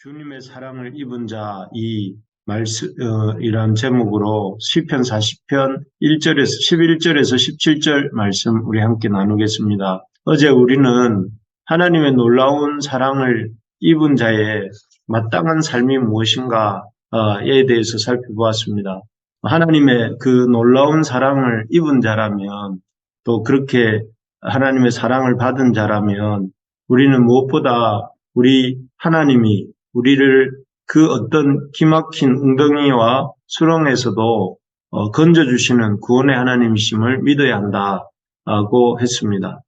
주님의 사랑을 입은 자, 이 말씀, 이란 제목으로 시편 40편 1절에서 11절에서 17절 말씀 우리 함께 나누겠습니다. 어제 우리는 하나님의 놀라운 사랑을 입은 자의 마땅한 삶이 무엇인가에 대해서 살펴보았습니다. 하나님의 그 놀라운 사랑을 입은 자라면, 또 그렇게 하나님의 사랑을 받은 자라면 우리는 무엇보다 우리 하나님이 우리를 그 어떤 기막힌 웅덩이와 수렁에서도 건져주시는 구원의 하나님이심을 믿어야 한다고 했습니다.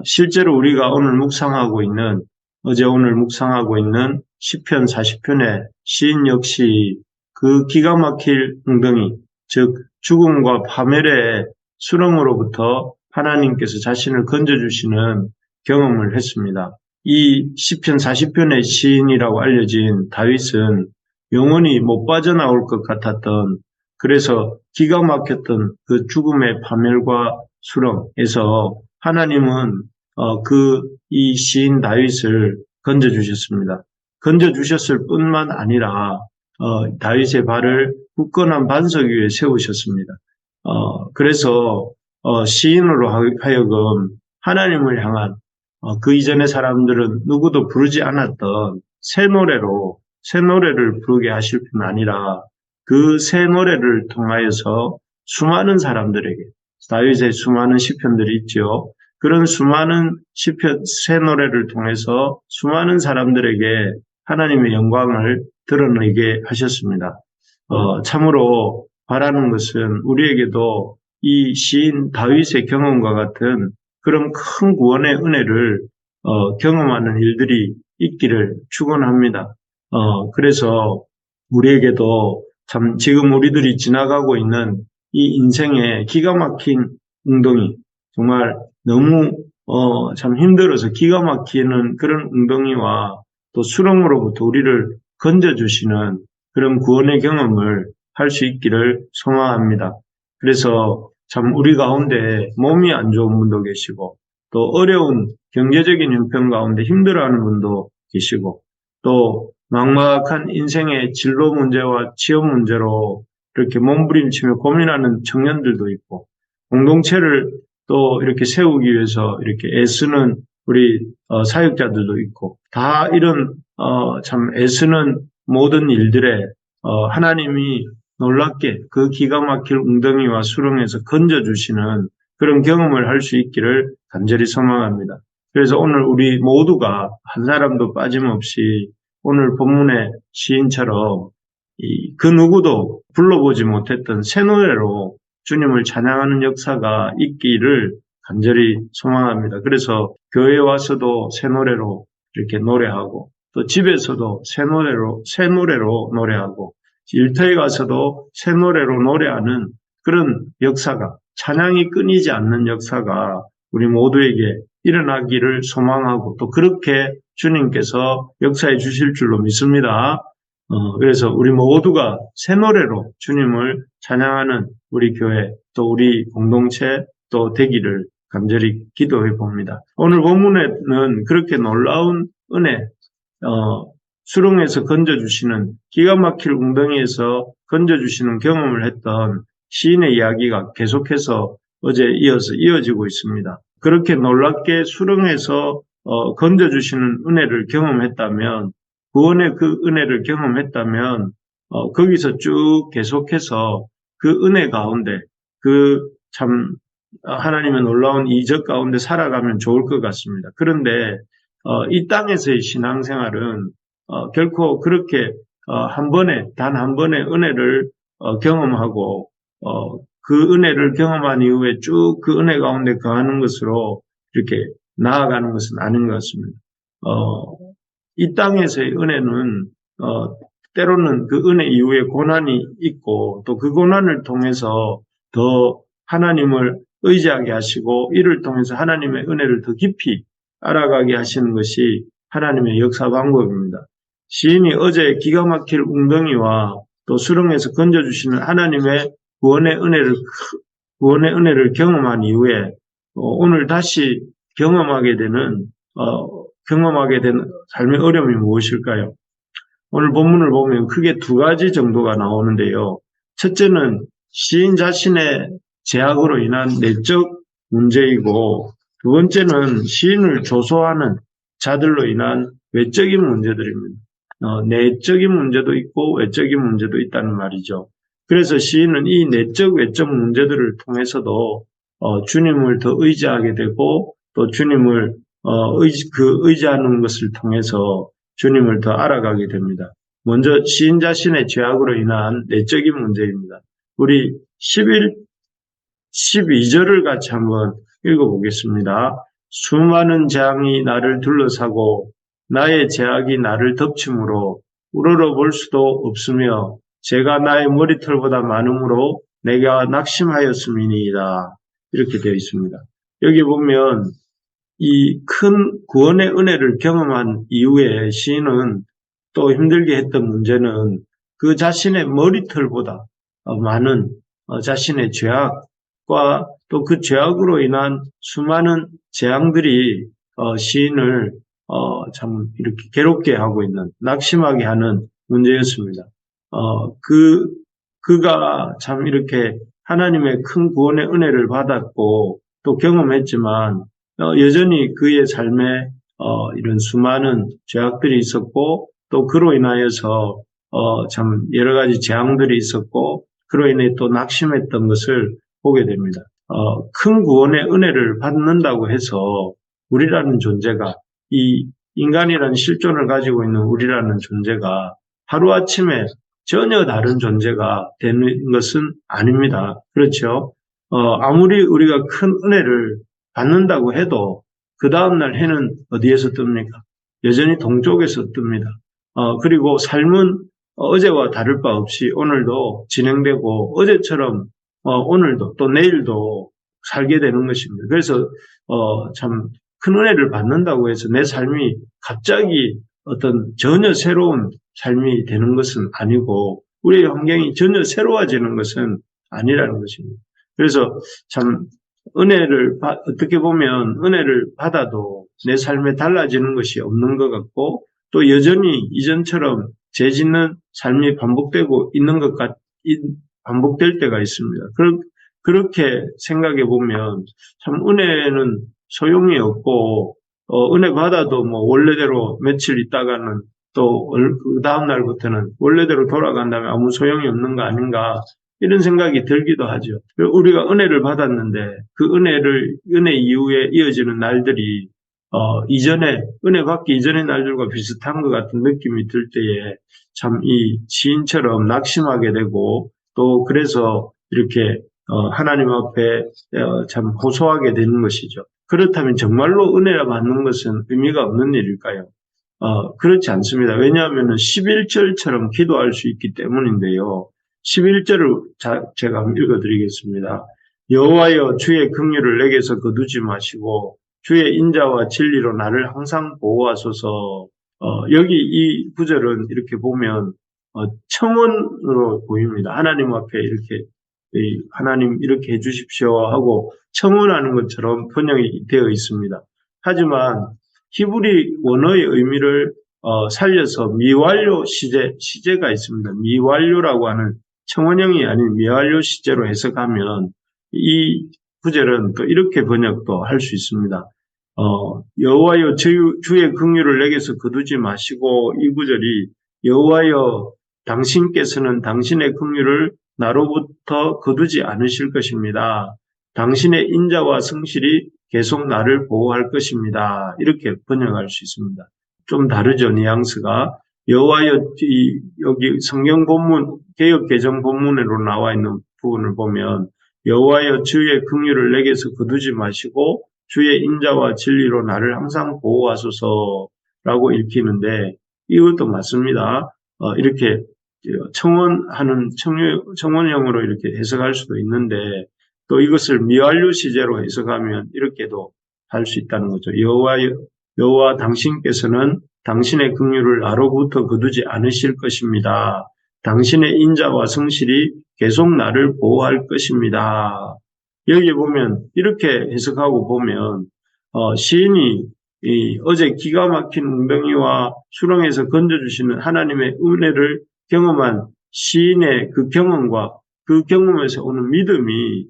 실제로 우리가 어제 오늘 묵상하고 있는 시편 40편의 시인 역시 그 기가 막힐 웅덩이, 즉 죽음과 파멸의 수렁으로부터 하나님께서 자신을 건져주시는 경험을 했습니다. 이 시편 40편의 시인이라고 알려진 다윗은 영원히 못 빠져나올 것 같았던, 그래서 기가 막혔던 그 죽음의 파멸과 수렁에서 하나님은 이 시인 다윗을 건져주셨습니다. 건져주셨을 뿐만 아니라 다윗의 발을 굳건한 반석 위에 세우셨습니다. 그래서 시인으로 하여금 하나님을 향한 그 이전의 사람들은 누구도 부르지 않았던 새 노래를 부르게 하실 뿐 아니라 그 새 노래를 통하여서 수많은 사람들에게, 다윗의 수많은 시편들이 있죠. 그런 수많은 시편, 새 노래를 통해서 수많은 사람들에게 하나님의 영광을 드러내게 하셨습니다. 참으로 바라는 것은 우리에게도 이 시인 다윗의 경험과 같은 그런 큰 구원의 은혜를 경험하는 일들이 있기를 축원합니다. 그래서 우리에게도 참 지금 우리들이 지나가고 있는 이 인생의 기가 막힌 웅덩이, 정말 너무 참 힘들어서 기가 막히는 그런 웅덩이와 또 수렁으로부터 우리를 건져주시는 그런 구원의 경험을 할 수 있기를 소망합니다. 그래서 참 우리 가운데 몸이 안 좋은 분도 계시고, 또 어려운 경제적인 형편 가운데 힘들어하는 분도 계시고, 또 막막한 인생의 진로 문제와 취업 문제로 이렇게 몸부림치며 고민하는 청년들도 있고, 공동체를 또 이렇게 세우기 위해서 이렇게 애쓰는 우리 사역자들도 있고, 다 이런 참 애쓰는 모든 일들에 하나님이 놀랍게 그 기가 막힐 웅덩이와 수렁에서 건져주시는 그런 경험을 할 수 있기를 간절히 소망합니다. 그래서 오늘 우리 모두가 한 사람도 빠짐없이 오늘 본문의 시인처럼 그 누구도 불러보지 못했던 새 노래로 주님을 찬양하는 역사가 있기를 간절히 소망합니다. 그래서 교회에 와서도 새 노래로 이렇게 노래하고, 또 집에서도 새 노래로 노래하고, 일터에 가서도 새 노래로 노래하는 그런 역사가, 찬양이 끊이지 않는 역사가 우리 모두에게 일어나기를 소망하고, 또 그렇게 주님께서 역사해 주실 줄로 믿습니다. 그래서 우리 모두가 새 노래로 주님을 찬양하는 우리 교회, 또 우리 공동체 또 되기를 간절히 기도해 봅니다. 오늘 본문에는 그렇게 놀라운 은혜, 수렁에서 건져주시는, 기가 막힐 웅덩이에서 건져주시는 경험을 했던 시인의 이야기가 계속해서 어제 이어지고 있습니다. 그렇게 놀랍게 수렁에서 건져주시는 은혜를 경험했다면, 구원의 그 은혜를 경험했다면, 거기서 쭉 계속해서 그 은혜 가운데, 그 참 하나님의 놀라운 이적 가운데 살아가면 좋을 것 같습니다. 그런데 이 땅에서의 신앙생활은 결코 그렇게 단 한 번의 은혜를 경험하고 그 은혜를 경험한 이후에 쭉 그 은혜 가운데 거하는 것으로 이렇게 나아가는 것은 아닌 것 같습니다. 이 땅에서의 은혜는 때로는 그 은혜 이후에 고난이 있고, 또 그 고난을 통해서 더 하나님을 의지하게 하시고, 이를 통해서 하나님의 은혜를 더 깊이 알아가게 하시는 것이 하나님의 역사 방법입니다. 시인이 어제 기가 막힐 웅덩이와 또 수렁에서 건져주시는 하나님의 구원의 은혜를 경험한 이후에 오늘 다시 경험하게 되는 삶의 어려움이 무엇일까요? 오늘 본문을 보면 크게 두 가지 정도가 나오는데요. 첫째는 시인 자신의 제약으로 인한 내적 문제이고, 두 번째는 시인을 조소하는 자들로 인한 외적인 문제들입니다. 내적인 문제도 있고 외적인 문제도 있다는 말이죠. 그래서 시인은 이 내적, 외적 문제들을 통해서도 주님을 더 의지하게 되고, 또 주님을 의지하는 것을 통해서 주님을 더 알아가게 됩니다. 먼저 시인 자신의 죄악으로 인한 내적인 문제입니다. 우리 12절을 같이 한번 읽어보겠습니다. 수많은 재앙이 나를 둘러싸고 나의 죄악이 나를 덮침으로 우러러볼 수도 없으며 제가 나의 머리털보다 많음으로 내가 낙심하였음이니이다. 이렇게 되어 있습니다. 여기 보면 이 큰 구원의 은혜를 경험한 이후에 시인은 또 힘들게 했던 문제는 그 자신의 머리털보다 많은 자신의 죄악과 또 그 죄악으로 인한 수많은 재앙들이 시인을 참 이렇게 괴롭게 하고 있는, 낙심하게 하는 문제였습니다. 그가 참 이렇게 하나님의 큰 구원의 은혜를 받았고 또 경험했지만 여전히 그의 삶에 이런 수많은 죄악들이 있었고 또 그로 인하여서 참 여러 가지 재앙들이 있었고 그로 인해 또 낙심했던 것을 보게 됩니다. 큰 구원의 은혜를 받는다고 해서 우리라는 존재가, 이 인간이라는 실존을 가지고 있는 우리라는 존재가 하루아침에 전혀 다른 존재가 되는 것은 아닙니다. 그렇죠? 아무리 우리가 큰 은혜를 받는다고 해도 그 다음날 해는 어디에서 뜹니까? 여전히 동쪽에서 뜹니다. 그리고 삶은 어제와 다를 바 없이 오늘도 진행되고 어제처럼 오늘도 또 내일도 살게 되는 것입니다. 그래서 참 큰 은혜를 받는다고 해서 내 삶이 갑자기 어떤 전혀 새로운 삶이 되는 것은 아니고 우리의 환경이 전혀 새로워지는 것은 아니라는 것입니다. 그래서 참 은혜를 어떻게 보면 은혜를 받아도 내 삶에 달라지는 것이 없는 것 같고 또 여전히 이전처럼 죄 짓는 삶이 반복되고 있는 반복될 때가 있습니다. 그렇게 생각해 보면 참 은혜는 소용이 없고 은혜 받아도 뭐 원래대로 며칠 있다가는 또 그 다음 날부터는 원래대로 돌아간다면 아무 소용이 없는 거 아닌가 이런 생각이 들기도 하죠. 우리가 은혜를 받았는데 그 은혜 이후에 이어지는 날들이 은혜 받기 이전의 날들과 비슷한 것 같은 느낌이 들 때에 참 이 시인처럼 낙심하게 되고 또 그래서 이렇게 하나님 앞에 참 호소하게 되는 것이죠. 그렇다면 정말로 은혜를 받는 것은 의미가 없는 일일까요? 그렇지 않습니다. 왜냐하면 11절처럼 기도할 수 있기 때문인데요. 11절을 제가 한번 읽어드리겠습니다. 여호와여 주의 긍휼을 내게서 거두지 마시고 주의 인자와 진리로 나를 항상 보호하소서. 여기 이 구절은 이렇게 보면 청원으로 보입니다. 하나님 앞에 이렇게 하나님 이렇게 해주십시오 하고 청원하는 것처럼 번역이 되어 있습니다. 하지만 히브리 원어의 의미를 살려서 미완료 시제가 있습니다. 미완료라고 하는 청원형이 아닌 미완료 시제로 해석하면 이 구절은 또 이렇게 번역도 할 수 있습니다. 여호와여 주의 긍휼을 내게서 거두지 마시고, 이 구절이 여호와여 당신께서는 당신의 긍휼을 나로부터 거두지 않으실 것입니다. 당신의 인자와 성실이 계속 나를 보호할 것입니다. 이렇게 번역할 수 있습니다. 좀 다르죠, 뉘앙스가. 여호와여, 여기 성경 본문, 개역 개정 본문으로 나와 있는 부분을 보면 여호와여 주의 긍휼을 내게서 거두지 마시고 주의 인자와 진리로 나를 항상 보호하소서라고 읽히는데 이것도 맞습니다. 이렇게 청원형으로 이렇게 해석할 수도 있는데 또 이것을 미완료 시제로 해석하면 이렇게도 할 수 있다는 거죠. 여호와 당신께서는 당신의 긍휼을 나로부터 거두지 않으실 것입니다. 당신의 인자와 성실이 계속 나를 보호할 것입니다. 여기 보면 이렇게 해석하고 보면 시인이 어제 기가 막힌 웅덩이와 수렁에서 건져주시는 하나님의 은혜를 경험한 시인의 그 경험과 그 경험에서 오는 믿음이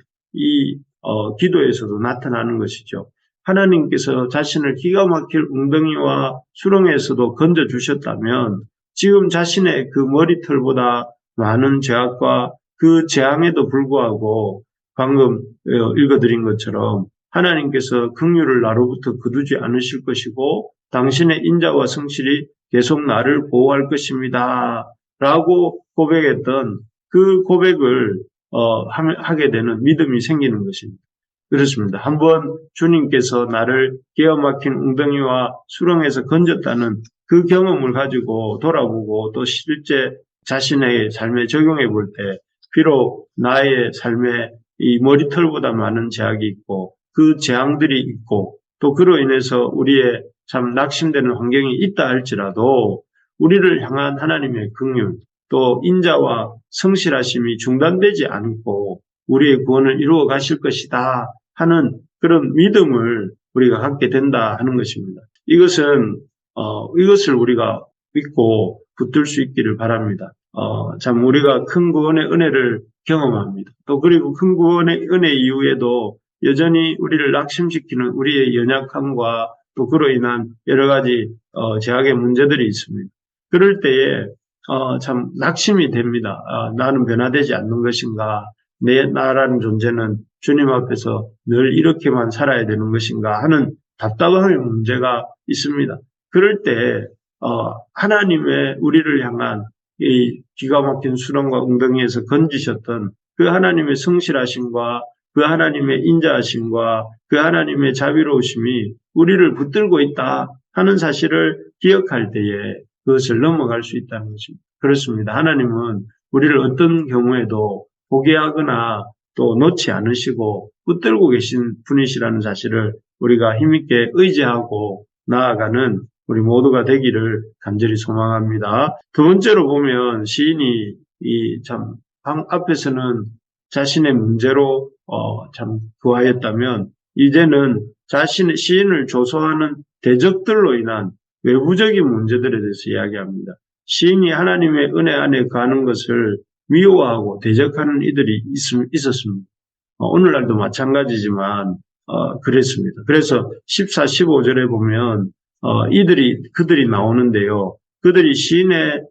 기도에서도 나타나는 것이죠. 하나님께서 자신을 기가 막힐 웅덩이와 수렁에서도 건져주셨다면 지금 자신의 그 머리털보다 많은 죄악과 그 재앙에도 불구하고 방금 읽어드린 것처럼 하나님께서 긍휼을 나로부터 거두지 않으실 것이고 당신의 인자와 성실이 계속 나를 보호할 것입니다. 라고 고백했던 그 고백을 하게 되는 믿음이 생기는 것입니다. 그렇습니다. 한번 주님께서 나를 기가 막힌 웅덩이와 수렁에서 건졌다는 그 경험을 가지고 돌아보고 또 실제 자신의 삶에 적용해 볼 때 비록 나의 삶에 이 머리털보다 많은 제약이 있고 그 재앙들이 있고 또 그로 인해서 우리의 참 낙심되는 환경이 있다 할지라도 우리를 향한 하나님의 긍휼 또 인자와 성실하심이 중단되지 않고 우리의 구원을 이루어 가실 것이다 하는 그런 믿음을 우리가 갖게 된다 하는 것입니다. 이것을 우리가 믿고 붙들 수 있기를 바랍니다. 참 우리가 큰 구원의 은혜를 경험합니다. 또 그리고 큰 구원의 은혜 이후에도 여전히 우리를 낙심시키는 우리의 연약함과 또 그로 인한 여러 가지 죄악의 문제들이 있습니다. 그럴 때에 참 낙심이 됩니다. 나는 변화되지 않는 것인가? 나라는 존재는 주님 앞에서 늘 이렇게만 살아야 되는 것인가 하는 답답함의 문제가 있습니다. 그럴 때 하나님의 우리를 향한 이 기가 막힌 수렁과 웅덩이에서 건지셨던 그 하나님의 성실하심과 그 하나님의 인자하심과 그 하나님의 자비로우심이 우리를 붙들고 있다 하는 사실을 기억할 때에 그것을 넘어갈 수 있다는 것입니다. 그렇습니다. 하나님은 우리를 어떤 경우에도 포기하거나 또 놓지 않으시고 붙들고 계신 분이시라는 사실을 우리가 힘있게 의지하고 나아가는 우리 모두가 되기를 간절히 소망합니다. 두 번째로 보면 시인이 참 앞에서는 자신의 문제로 참 구하였다면 이제는 시인을 조소하는 대적들로 인한 외부적인 문제들에 대해서 이야기합니다. 시인이 하나님의 은혜 안에 가는 것을 미워하고 대적하는 이들이 있었습니다. 오늘날도 마찬가지지만 그랬습니다. 그래서 14, 15절에 보면 그들이 나오는데요. 그들이 시인에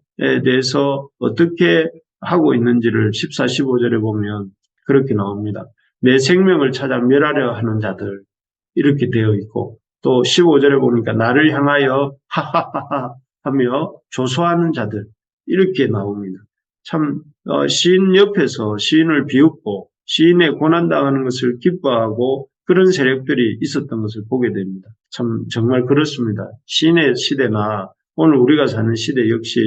대해서 어떻게 하고 있는지를 14, 15절에 보면 그렇게 나옵니다. 내 생명을 찾아 멸하려 하는 자들 이렇게 되어 있고 또 15절에 보니까 나를 향하여 하하하하 하며 조소하는 자들 이렇게 나옵니다. 참 시인 옆에서 시인을 비웃고 시인의 고난당하는 것을 기뻐하고 그런 세력들이 있었던 것을 보게 됩니다. 참 정말 그렇습니다. 시인의 시대나 오늘 우리가 사는 시대 역시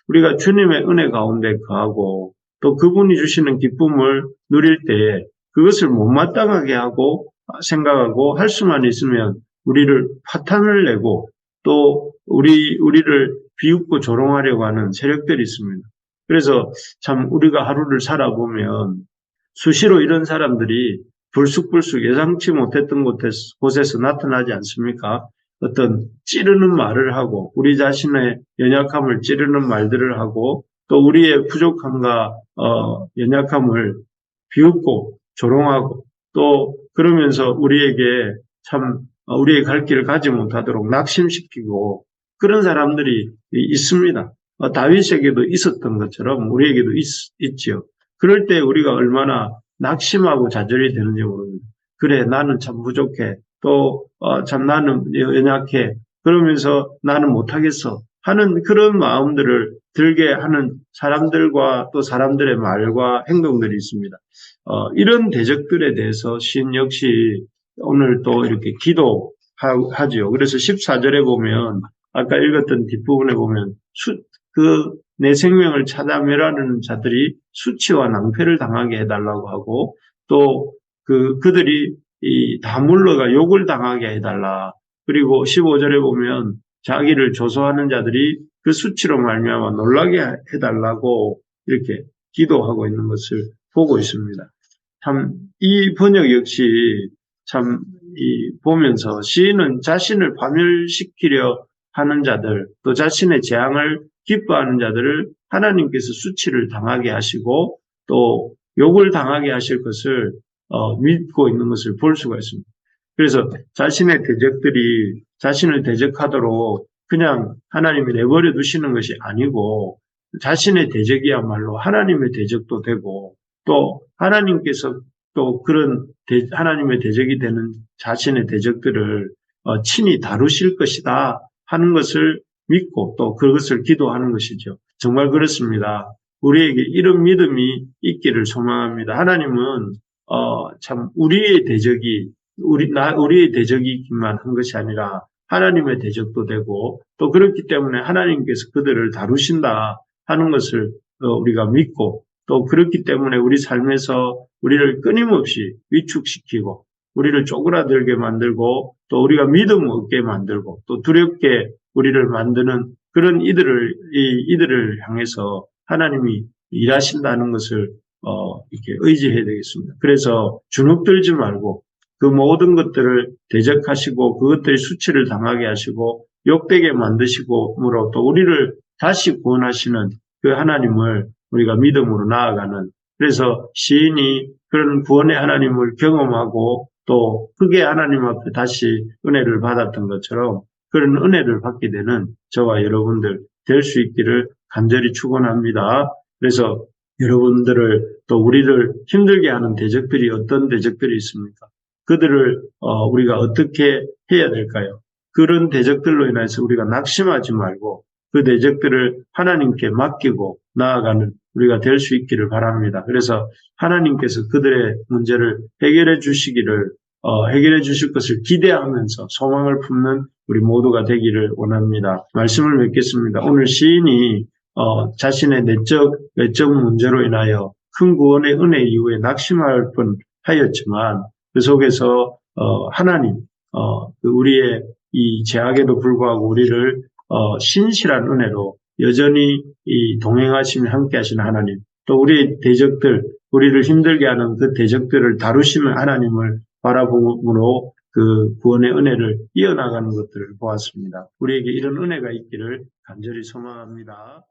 우리가 주님의 은혜 가운데 거하고 또 그분이 주시는 기쁨을 누릴 때에 그것을 못마땅하게 하고 생각하고 할 수만 있으면 우리를 파탄을 내고 또 우리를 비웃고 조롱하려고 하는 세력들이 있습니다. 그래서 참 우리가 하루를 살아보면 수시로 이런 사람들이 불쑥불쑥 예상치 못했던 곳에서 나타나지 않습니까? 어떤 찌르는 말을 하고 우리 자신의 연약함을 찌르는 말들을 하고 또 우리의 부족함과 연약함을 비웃고 조롱하고 또 그러면서 우리에게 참 우리의 갈 길을 가지 못하도록 낙심시키고 그런 사람들이 있습니다. 다윗에게도 있었던 것처럼 우리에게도 있지요. 그럴 때 우리가 얼마나 낙심하고 좌절이 되는지 모릅니다. 그래 나는 참 부족해. 또 참 나는 연약해. 그러면서 나는 못하겠어. 하는 그런 마음들을 들게 하는 사람들과 또 사람들의 말과 행동들이 있습니다. 이런 대적들에 대해서 신 역시 오늘 또 이렇게 기도하지요. 그래서 14절에 보면 아까 읽었던 뒷부분에 보면 내 생명을 찾아 멸하는 자들이 수치와 낭패를 당하게 해달라고 하고 또 그들이 다 물러가 욕을 당하게 해달라. 그리고 15절에 보면 자기를 조소하는 자들이 그 수치로 말미암아 놀라게 해달라고 이렇게 기도하고 있는 것을 보고 있습니다. 참 이 번역 역시 참 보면서 시인은 자신을 파멸시키려 하는 자들, 또 자신의 재앙을 기뻐하는 자들을 하나님께서 수치를 당하게 하시고 또 욕을 당하게 하실 것을 믿고 있는 것을 볼 수가 있습니다. 그래서 자신의 대적들이 자신을 대적하도록 그냥 하나님이 내버려 두시는 것이 아니고 자신의 대적이야말로 하나님의 대적도 되고 또 하나님께서 또 그런 하나님의 대적이 되는 자신의 대적들을 친히 다루실 것이다 하는 것을 믿고 또 그것을 기도하는 것이죠. 정말 그렇습니다. 우리에게 이런 믿음이 있기를 소망합니다. 하나님은 참 우리의 대적이기만 한 것이 아니라 하나님의 대적도 되고 또 그렇기 때문에 하나님께서 그들을 다루신다 하는 것을 우리가 믿고 또 그렇기 때문에 우리 삶에서 우리를 끊임없이 위축시키고 우리를 쪼그라들게 만들고 또 우리가 믿음 없게 만들고 또 두렵게 우리를 만드는 그런 이들을 향해서 하나님이 일하신다는 것을 이렇게 의지해야 되겠습니다. 그래서 주눅들지 말고 그 모든 것들을 대적하시고 그것들이 수치를 당하게 하시고 욕되게 만드시고므로 또 우리를 다시 구원하시는 그 하나님을 우리가 믿음으로 나아가는 그래서 시인이 그런 구원의 하나님을 경험하고 또 크게 하나님 앞에 다시 은혜를 받았던 것처럼 그런 은혜를 받게 되는 저와 여러분들 될 수 있기를 간절히 축원합니다. 그래서 여러분들을 또 우리를 힘들게 하는 대적들이 어떤 대적들이 있습니까? 그들을 우리가 어떻게 해야 될까요? 그런 대적들로 인해서 우리가 낙심하지 말고 그 대적들을 하나님께 맡기고 나아가는 우리가 될 수 있기를 바랍니다. 그래서 하나님께서 그들의 문제를 해결해 주시기를 해결해 주실 것을 기대하면서 소망을 품는 우리 모두가 되기를 원합니다. 말씀을 맺겠습니다. 오늘 시인이 자신의 외적 문제로 인하여 큰 구원의 은혜 이후에 낙심할 뻔하였지만 그 속에서 하나님 우리의 이 제약에도 불구하고 우리를 신실한 은혜로 여전히 이 동행하시며 함께하시는 하나님 또 우리의 대적들 우리를 힘들게 하는 그 대적들을 다루시는 하나님을 바라봄으로 그 구원의 은혜를 이어나가는 것들을 보았습니다. 우리에게 이런 은혜가 있기를 간절히 소망합니다.